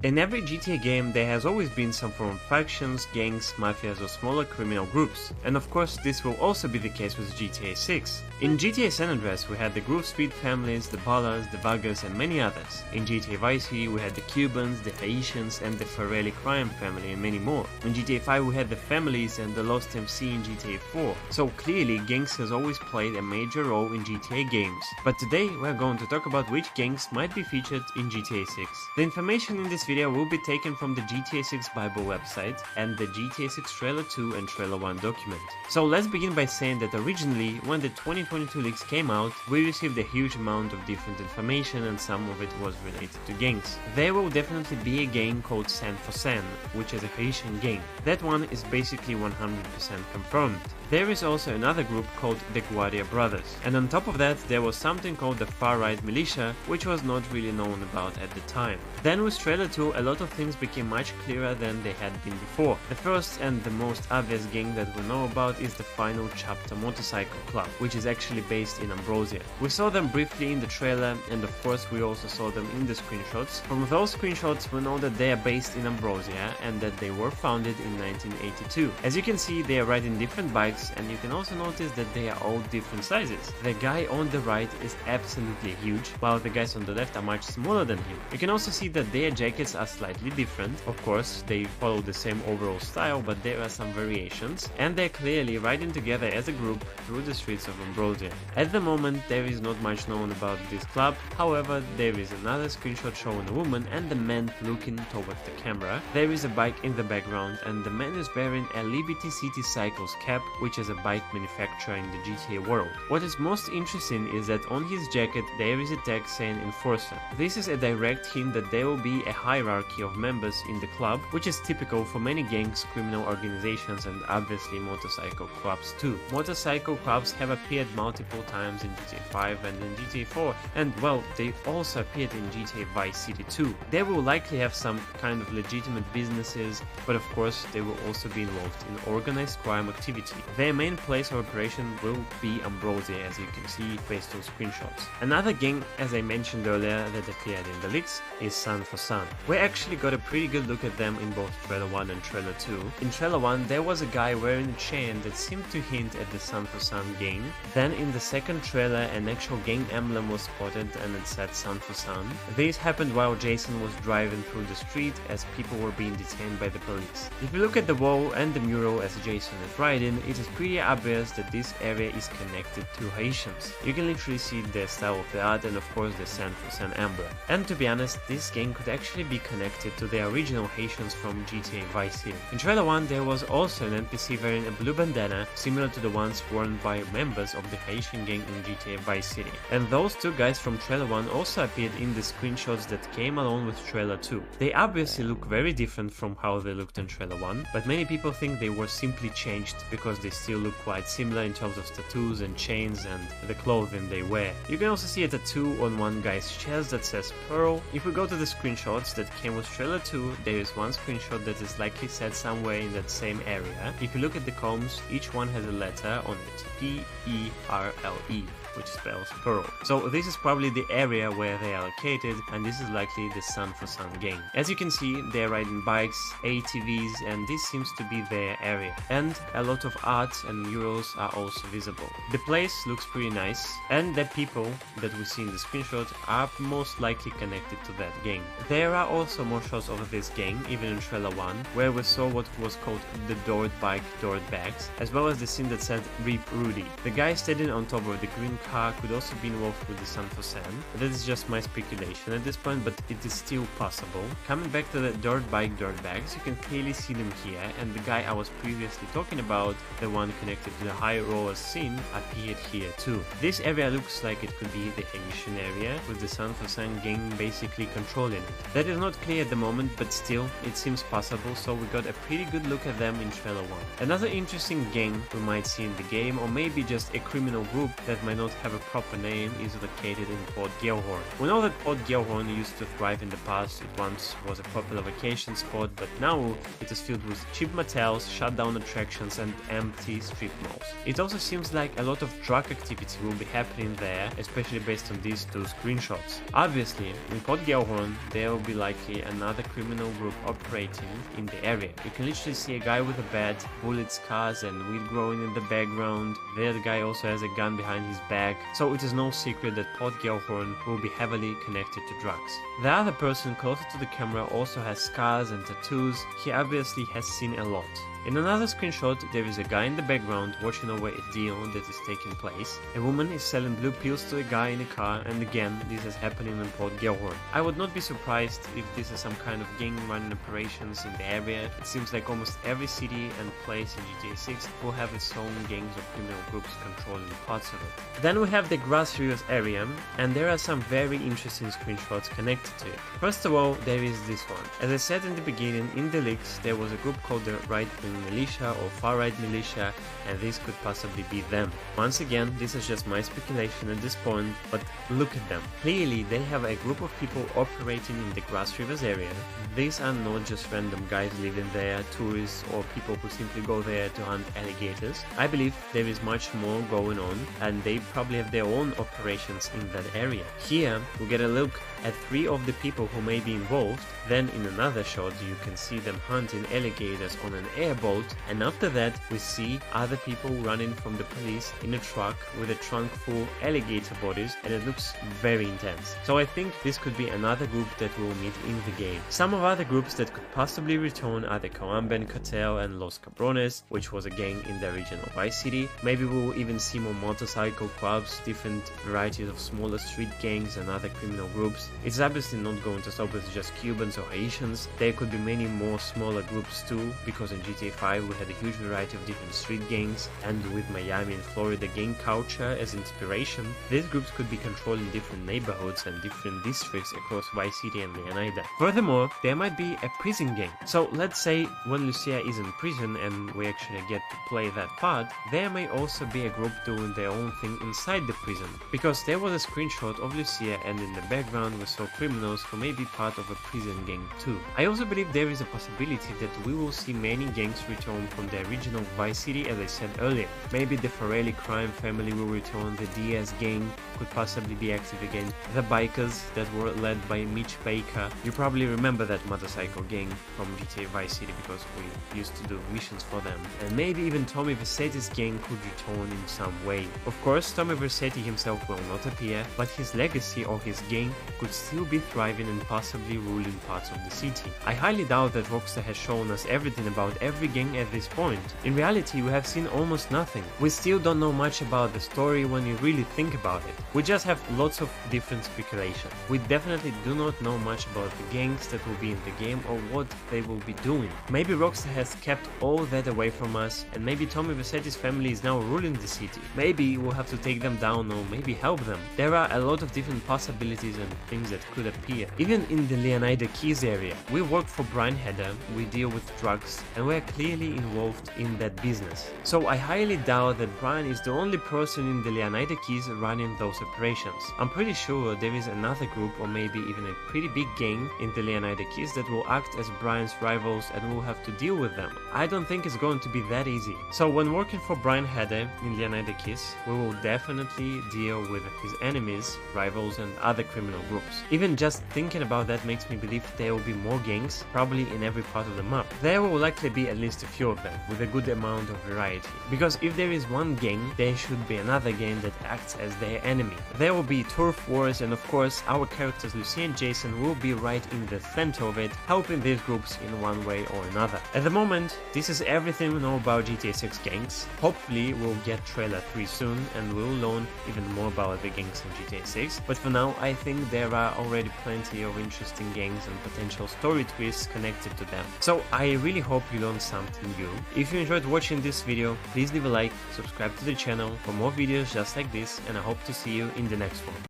In every GTA game there has always been some form of factions, gangs, mafias or smaller criminal groups, and of course this will also be the case with GTA 6. In GTA San Andreas we had the Grove Street families, the Ballas, the Vargas and many others. In GTA Vice City we had the Cubans, the Haitians and the Farrelly crime family and many more. In GTA 5 we had the families and the Lost MC in GTA 4. So clearly gangs has always played a major role in GTA games. But today we are going to talk about which gangs might be featured in GTA 6. The information in this video will be taken from the GTA 6 Bible website and the GTA 6 Trailer 2 and Trailer 1 document. So let's begin by saying that originally, when the 2022 leaks came out, we received a huge amount of different information and some of it was related to gangs. There will definitely be a gang called San for San, which is a Haitian gang. That one is basically 100% confirmed. There is also another group called the Guardia Brothers, and on top of that there was something called the Far Right Militia, which was not really known about at the time. Then with Trailer 2 a lot of things became much clearer than they had been before. The first and the most obvious gang that we know about is the Final Chapter Motorcycle Club, which is actually based in Ambrosia. We saw them briefly in the trailer and of course we also saw them in the screenshots. From those screenshots we know that they are based in Ambrosia and that they were founded in 1982. As you can see they are riding different bikes, and you can also notice that they are all different sizes. The guy on the right is absolutely huge, while the guys on the left are much smaller than him. You can also see that their jackets are slightly different. Of course, they follow the same overall style, but there are some variations, and they're clearly riding together as a group through the streets of Ambrosia. At the moment, there is not much known about this club, however, there is another screenshot showing a woman and the man looking towards the camera. There is a bike in the background, and the man is wearing a Liberty City Cycles cap, which is a bike manufacturer in the GTA world. What is most interesting is that on his jacket there is a tag saying Enforcer. This is a direct hint that there will be a hierarchy of members in the club, which is typical for many gangs, criminal organizations and obviously motorcycle clubs too. Motorcycle clubs have appeared multiple times in GTA 5 and in GTA 4, and well, they also appeared in GTA Vice City too. They will likely have some kind of legitimate businesses, but of course they will also be involved in organized crime activity. Their main place of operation will be Ambrosia, as you can see based on screenshots. Another gang, as I mentioned earlier, that appeared in the leaks is San for San. We actually got a pretty good look at them in both Trailer 1 and Trailer 2. In Trailer 1 there was a guy wearing a chain that seemed to hint at the San for San gang. Then in the second trailer an actual gang emblem was spotted and it said San for San. This happened while Jason was driving through the street as people were being detained by the police. If you look at the wall and the mural as Jason is riding, it is pretty obvious that this area is connected to Haitians. You can literally see the style of the art and of course the San for San emblem. And to be honest, this gang could actually be connected to the original Haitians from GTA Vice City. In Trailer 1 there was also an NPC wearing a blue bandana similar to the ones worn by members of the Haitian gang in GTA Vice City. And those two guys from Trailer 1 also appeared in the screenshots that came along with Trailer 2. They obviously look very different from how they looked in Trailer 1, but many people think they were simply changed because they still look quite similar in terms of tattoos and chains and the clothing they wear. You can also see a tattoo on one guy's chest that says Pearl. If we go to the screenshots that came with Trailer 2, there is one screenshot that is likely set somewhere in that same area. If you look at the columns, each one has a letter on it, P-E-R-L-E, which spells Pearl. So this is probably the area where they are located, and this is likely the San for San gang. As you can see, they're riding bikes, ATVs, and this seems to be their area. And a lot of art and murals are also visible. The place looks pretty nice, and the people that we see in the screenshot are most likely connected to that gang. There are also more shots of this gang, even in Trailer 1, where we saw what was called the Dirt Bike Dirt Bags, as well as the scene that said Rip Rudy. The guy standing on top of the green car could also be involved with the San for San. That is just my speculation at this point, but it is still possible. Coming back to the Dirt Bike Dirt Bags, you can clearly see them here, and the guy I was previously talking about, the one connected to the high rollers scene, appeared here too. This area looks like it could be the Haitian area, with the San for San gang basically controlling it. That is not clear at the moment, but still, it seems possible, so we got a pretty good look at them in Trailer 1. Another interesting gang we might see in the game, or maybe just a criminal group that might not not have a proper name, is located in Port Gellhorn. We know that Port Gellhorn used to thrive in the past. It once was a popular vacation spot, but now it is filled with cheap motels, shut down attractions and empty strip malls. It also seems like a lot of drug activity will be happening there, especially based on these two screenshots. Obviously, in Port Gellhorn, there will be likely another criminal group operating in the area. You can literally see a guy with a bat, bullet scars and weed growing in the background. The other guy also has a gun behind his back, so it is no secret that Port Gellhorn will be heavily connected to drugs. The other person closer to the camera also has scars and tattoos. He obviously has seen a lot. In another screenshot, there is a guy in the background watching over a deal that is taking place. A woman is selling blue pills to a guy in a car, and again, this is happening in Port Gellhorn. I would not be surprised if this is some kind of gang running operations in the area. It seems like almost every city and place in GTA 6 will have its own gangs or criminal groups controlling parts of it. Then we have the Grass Rivers area, and there are some very interesting screenshots connected to it. First of all, there is this one. As I said in the beginning, in the leaks, there was a group called the Right-Wing Militia or Far-Right Militia, and this could possibly be them. Once again, this is just my speculation at this point, but look at them. Clearly, they have a group of people operating in the Grass Rivers area. These are not just random guys living there, tourists, or people who simply go there to hunt alligators. I believe there is much more going on, and they probably have their own operations in that area. Here, we get a look at 3 of the people who may be involved. Then in another shot you can see them hunting alligators on an airboat, and after that we see other people running from the police in a truck with a trunk full alligator bodies, and it looks very intense. So I think this could be another group that we'll meet in the game. Some of other groups that could possibly return are the Colombian Cartel and Los Cabrones, which was a gang in the original Vice City. Maybe we'll even see more motorcycle clubs, different varieties of smaller street gangs and other criminal groups. It's obviously not going to stop with just Cubans or Haitians. There could be many more smaller groups too, because in GTA 5 we had a huge variety of different street gangs, and with Miami and Florida gang culture as inspiration, these groups could be controlling different neighborhoods and different districts across Vice City and Leonida. Furthermore, there might be a prison gang. So let's say when Lucia is in prison and we actually get to play that part, there may also be a group doing their own thing inside the prison, because there was a screenshot of Lucia and in the background we saw criminals who may be part of a prison gang too. I also believe there is a possibility that we will see many gangs return from the original Vice City, as I said earlier. Maybe the Farelli crime family will return, the Diaz gang could possibly be active again, the bikers that were led by Mitch Baker. You probably remember that motorcycle gang from GTA Vice City because we used to do missions for them. And maybe even Tommy Vercetti's gang could return in some way. Of course, Tommy Vercetti himself will not appear, but his legacy or his gang could still be thriving and possibly ruling parts of the city. I highly doubt that Rockstar has shown us everything about every gang at this point. In reality, we have seen almost nothing. We still don't know much about the story when you really think about it. We just have lots of different speculation. We definitely do not know much about the gangs that will be in the game or what they will be doing. Maybe Rockstar has kept all that away from us, and maybe Tommy Vercetti's family is now ruling the city. Maybe we'll have to take them down or maybe help them. There are a lot of different possibilities and things that could appear. Even in the Leonida Keys area, we work for Brian Heder, we deal with drugs, and we are clearly involved in that business. So I highly doubt that Brian is the only person in the Leonida Keys running those operations. I'm pretty sure there is another group or maybe even a pretty big gang in the Leonida Keys that will act as Brian's rivals and will have to deal with them. I don't think it's going to be that easy. So when working for Brian Heder in Leonida Keys, we will definitely deal with his enemies, rivals and other criminal groups. Even just thinking about that makes me believe there will be more gangs, probably in every part of the map. There will likely be at least a few of them, with a good amount of variety. Because if there is one gang, there should be another gang that acts as their enemy. There will be turf wars, and of course our characters Lucy and Jason will be right in the center of it, helping these groups in one way or another. At the moment, this is everything we know about GTA 6 gangs. Hopefully we'll get trailer 3 soon and we'll learn even more about the gangs in GTA 6, but for now I think there are already plenty of interesting gangs and potential story twists connected to them. So I really hope you learned something new. If you enjoyed watching this video, please leave a like, subscribe to the channel for more videos just like this, and I hope to see you in the next one.